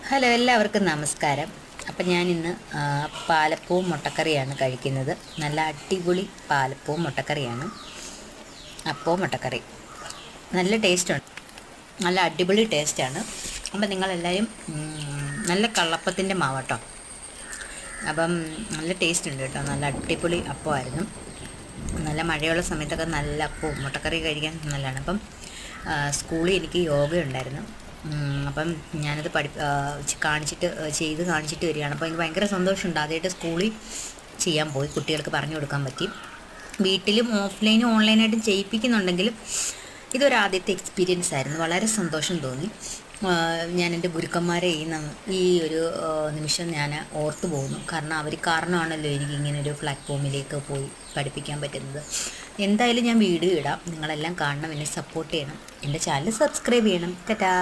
Hello, എല്ലാവർക്കും നമസ്കാരം. അപ്പം ഞാനിന്ന് പാലപ്പവും മുട്ടക്കറിയാണ് കഴിക്കുന്നത്. നല്ല അടിപൊളി പാലപ്പവും മുട്ടക്കറിയാണ്. അപ്പവും മുട്ടക്കറി നല്ല ടേസ്റ്റുണ്ട്, നല്ല അടിപൊളി ടേസ്റ്റാണ്. അപ്പം നിങ്ങളെല്ലാവരും നല്ല കള്ളപ്പത്തിൻ്റെ മാവട്ടോ. അപ്പം നല്ല ടേസ്റ്റ് ഉണ്ട് കേട്ടോ. നല്ല അടിപൊളി അപ്പമായിരുന്നു. നല്ല മഴയുള്ള സമയത്തൊക്കെ നല്ല അപ്പവും മുട്ടക്കറി കഴിക്കാൻ നല്ലതാണ്. അപ്പം സ്കൂളിൽ എനിക്ക് യോഗ ഉണ്ടായിരുന്നു. അപ്പം ഞാനത് ചെയ്ത് കാണിച്ചിട്ട് വരികയാണ്. അപ്പോൾ എനിക്ക് ഭയങ്കര സന്തോഷമുണ്ട്. ആദ്യമായിട്ട് സ്കൂളിൽ ചെയ്യാൻ പോയി, കുട്ടികൾക്ക് പറഞ്ഞു കൊടുക്കാൻ പറ്റി. വീട്ടിലും ഓഫ്ലൈനും ഓൺലൈനായിട്ടും ചെയ്യിപ്പിക്കുന്നുണ്ടെങ്കിലും ഇതൊരു ആദ്യത്തെ എക്സ്പീരിയൻസ് ആയിരുന്നു. വളരെ സന്തോഷം തോന്നി. ഞാൻ എൻ്റെ ഗുരുക്കന്മാരെ ഈ ഒരു നിമിഷം ഞാൻ ഓർത്തു പോകുന്നു. കാരണം അവർ കാരണമാണല്ലോ എനിക്ക് ഇങ്ങനൊരു പ്ലാറ്റ്ഫോമിലേക്ക് പോയി പഠിപ്പിക്കാൻ പറ്റുന്നത്. എന്തായാലും ഞാൻ വീഡിയോ ഇടാം, നിങ്ങളെല്ലാം കാണണം, എന്നെ സപ്പോർട്ട് ചെയ്യണം, എൻ്റെ ചാനൽ സബ്സ്ക്രൈബ് ചെയ്യണം. ടാറ്റാ.